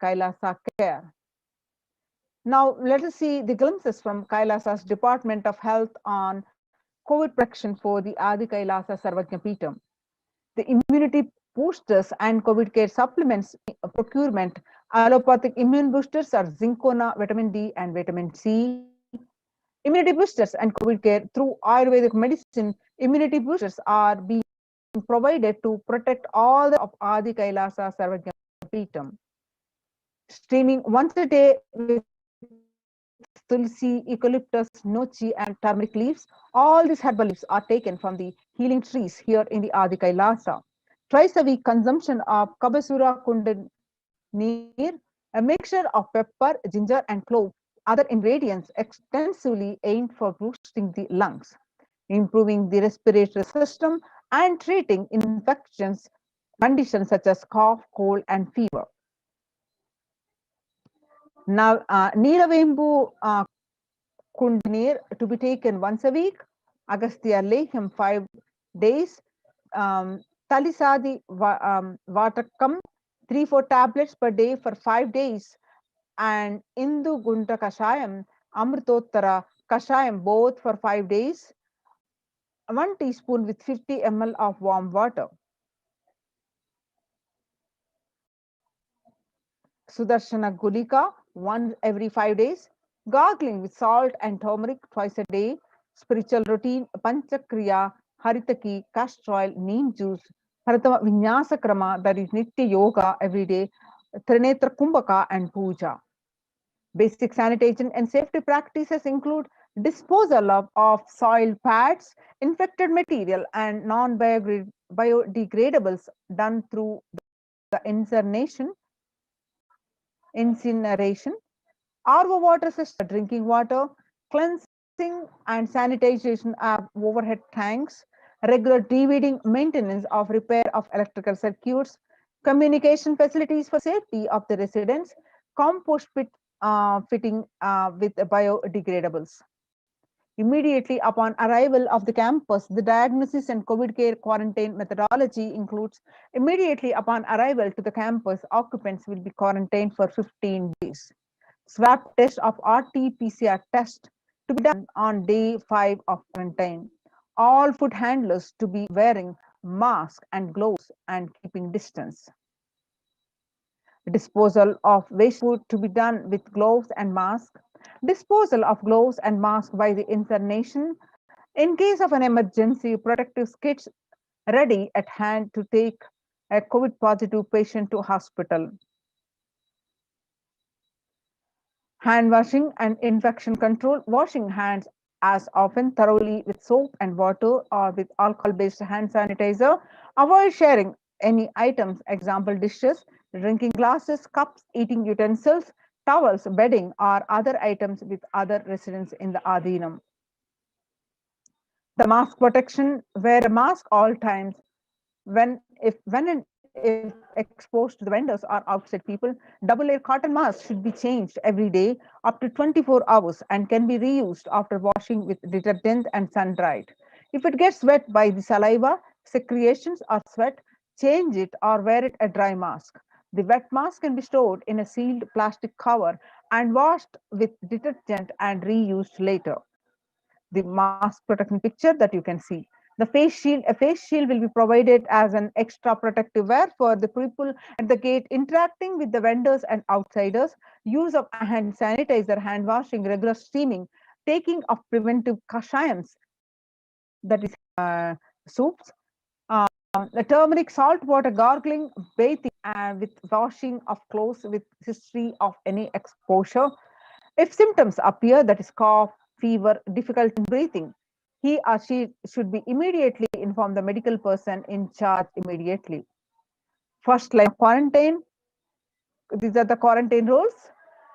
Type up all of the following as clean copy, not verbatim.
Kailasa care. Now, let us see the glimpses from Kailasa's Department of Health on COVID protection for the Adi Kailasa Sarvajnapeetam. The immunity boosters and COVID care supplements procurement. Allopathic immune boosters are Zincona, vitamin D, and vitamin C. Immunity boosters and COVID care through Ayurvedic medicine. Immunity boosters are being provided to protect all the of Adi Kailasa Sarvajnapeetam. Steaming once a day with tulsi, eucalyptus, nochi, and turmeric leaves. All these herbal leaves are taken from the healing trees here in the Adi Kailasa. Twice a week consumption of Kabasura Kundanir, a mixture of pepper, ginger, and clove, other ingredients extensively aimed for boosting the lungs, improving the respiratory system, and treating infections conditions such as cough, cold, and fever. Now, Neeravembu Kundanir to be taken once a week, Agastya Lehyam 5 days, Talisadi Vatakam 3-4 tablets per day for 5 days, and Indu Gunta Kashayam, Amritottara Kashayam both for 5 days, 1 teaspoon with 50 ml of warm water. Sudarshana Gulika once every 5 days, gargling with salt and turmeric twice a day, spiritual routine, Panchakriya, Haritaki, castor oil, neem juice, Haritama Vinyasa Krama, that is Nitya Yoga every day, Trinetra Kumbhaka, and Puja. Basic sanitation and safety practices include disposal of soil pads, infected material, and non-biodegradables done through the incineration, RO water system, drinking water, cleansing and sanitization of overhead tanks, regular deweeding, maintenance of repair of electrical circuits, communication facilities for safety of the residents, compost pit fitting with biodegradables. Immediately upon arrival of the campus, the diagnosis and COVID care quarantine methodology includes immediately upon arrival to the campus, occupants will be quarantined for 15 days. Swab test of RT-PCR test to be done on day 5 of quarantine. All food handlers to be wearing mask and gloves and keeping distance. Disposal of waste food to be done with gloves and mask. Disposal of gloves and mask by the incineration. In case of an emergency, protective kits ready at hand to take a COVID positive patient to hospital. Hand washing and infection control, washing hands as often thoroughly with soap and water or with alcohol-based hand sanitizer. Avoid sharing any items, example dishes, drinking glasses, cups, eating utensils, towels, bedding, or other items with other residents in the Adhinam. The mask protection, wear a mask all times when and if exposed to the vendors or outside people. Double layer cotton mask should be changed every day up to 24 hours and can be reused after washing with detergent and sun dried. If it gets wet by the saliva, secretions, or sweat, change it or wear it a dry mask. The wet mask can be stored in a sealed plastic cover and washed with detergent and reused later. The mask protection picture that you can see. The face shield, a face shield will be provided as an extra protective wear for the people at the gate interacting with the vendors and outsiders. Use of hand sanitizer, hand washing, regular steaming, taking of preventive kashayams, that is soups, the turmeric, salt water gargling, bathing, with washing of clothes with history of any exposure. If symptoms appear, that is cough, fever, difficulty in breathing, he or she should be immediately inform the medical person in charge immediately. First line of quarantine, these are the quarantine rules.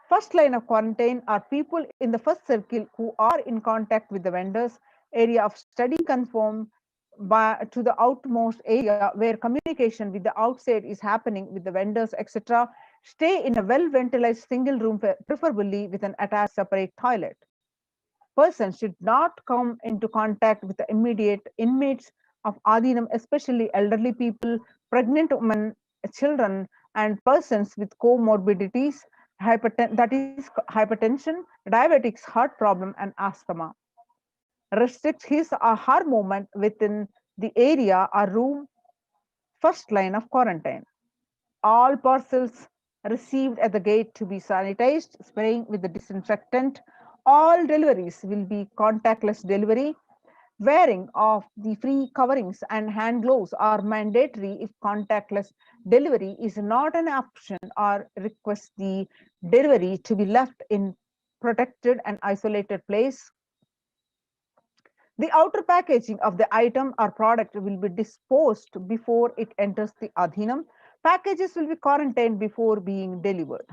First line of quarantine are people in the first circle who are in contact with the vendors, area of study conform to the outmost area where communication with the outside is happening with the vendors, etc. Stay in a well-ventilated single room, preferably with an attached separate toilet. Person should not come into contact with the immediate inmates of Adhinam, especially elderly people, pregnant women, children, and persons with comorbidities, that is hypertension, diabetics, heart problem, and asthma. Restricts his or her movement within the area or room first line of quarantine. All parcels received at the gate to be sanitized, spraying with the disinfectant. All deliveries will be contactless delivery. Wearing of the free coverings and hand gloves are mandatory if contactless delivery is not an option, or request the delivery to be left in protected and isolated place. The outer packaging of the item or product will be disposed before it enters the adhinam. Packages will be quarantined before being delivered.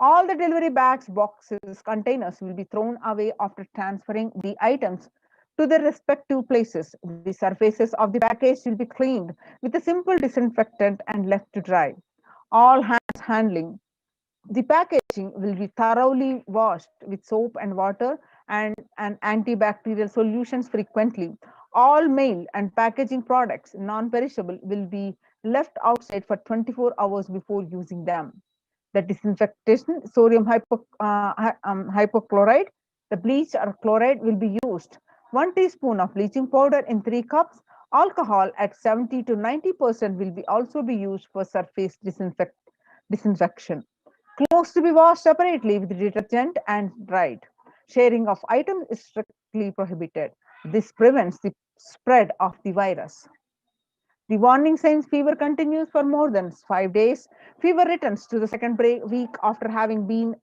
All the delivery bags, boxes, containers will be thrown away after transferring the items to their respective places. The surfaces of the package will be cleaned with a simple disinfectant and left to dry. All hands handling. The packaging will be thoroughly washed with soap and water and antibacterial solutions frequently. All mail and packaging products, non-perishable, will be left outside for 24 hours before using them. The disinfectation, sodium hypochlorite, the bleach or chloride will be used. 1 teaspoon of bleaching powder in 3 cups. Alcohol at 70 to 90% will be also be used for surface disinfection. Clothes to be washed separately with detergent and dried. Sharing of items is strictly prohibited. This prevents the spread of the virus. The warning signs: fever continues for more than 5 days. Fever returns to the second week after having been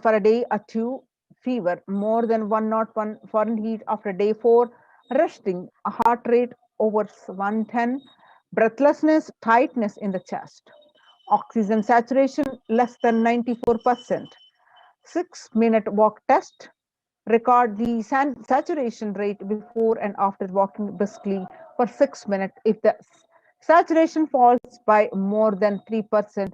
for a day or two. Fever more than 101 Fahrenheit after day 4. Resting, a heart rate over 110. Breathlessness, tightness in the chest. Oxygen saturation less than 94%. 6-minute walk test. Record the saturation rate before and after walking briskly for 6 minutes. If the saturation falls by more than 3%,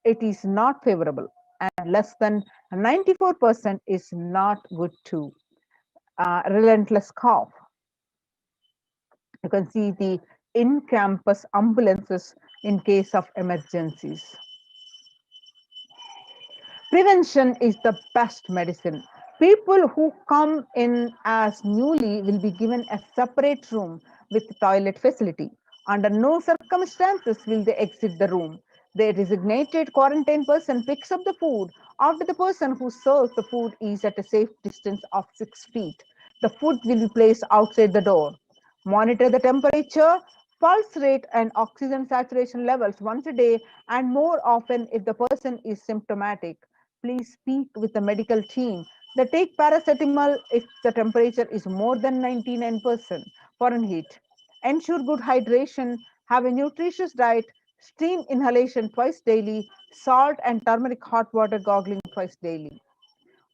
it is not favorable, and less than 94% is not good too. Relentless cough. You can see the in-campus ambulances in case of emergencies. Prevention is the best medicine. People who come in as newly will be given a separate room with toilet facility. Under no circumstances will they exit the room. The designated quarantine person picks up the food after the person who serves the food is at a safe distance of 6 feet. The food will be placed outside the door. Monitor the temperature, pulse rate, and oxygen saturation levels once a day, and more often if the person is symptomatic. Please speak with the medical team. They take paracetamol if the temperature is more than 99% Fahrenheit. Ensure good hydration, have a nutritious diet, steam inhalation twice daily, salt and turmeric hot water gargling twice daily.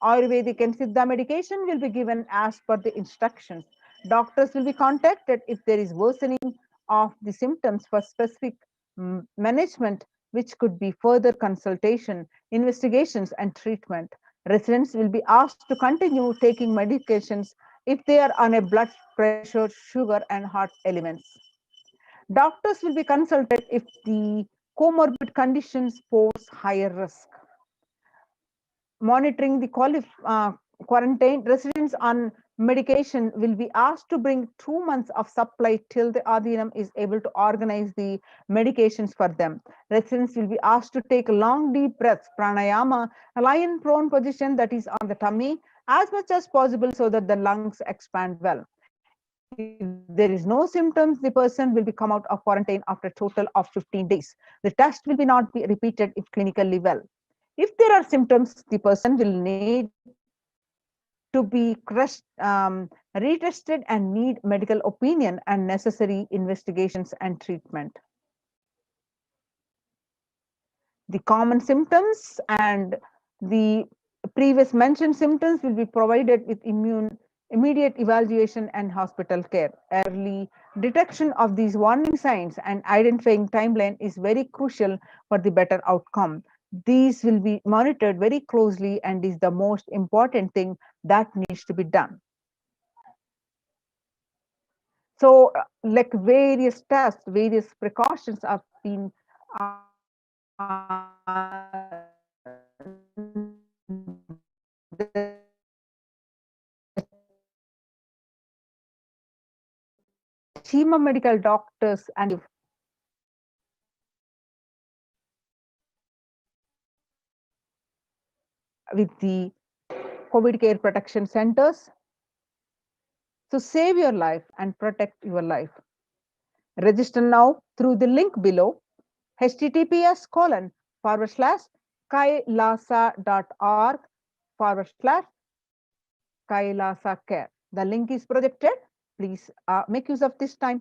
Ayurvedic and Siddha medication will be given as per the instructions. Doctors will be contacted if there is worsening of the symptoms for specific management, which could be further consultation, investigations, and treatment. Residents will be asked to continue taking medications if they are on a blood pressure, sugar, and heart elements. Doctors will be consulted if the comorbid conditions pose higher risk. Monitoring the quarantine, residents on medication will be asked to bring 2 months of supply till the Adhinam is able to organize the medications for them. Residents will be asked to take long deep breaths, pranayama, a lion prone position, that is on the tummy, as much as possible so that the lungs expand well. If there is no symptoms, the person will be come out of quarantine after a total of 15 days. The test will be not be repeated if clinically well. If there are symptoms, the person will need to be retested and need medical opinion and necessary investigations and treatment. The common symptoms and the previous mentioned symptoms will be provided with immediate evaluation and hospital care. Early detection of these warning signs and identifying timeline is very crucial for the better outcome. These will be monitored very closely and is the most important thing that needs to be done. So, like various tests, various precautions have been Shima medical doctors and with the COVID care protection centers. So save your life and protect your life. Register now through the link below https colon forward slash kailasa.org forward slash kailasa care. The link is projected. Please make use of this time.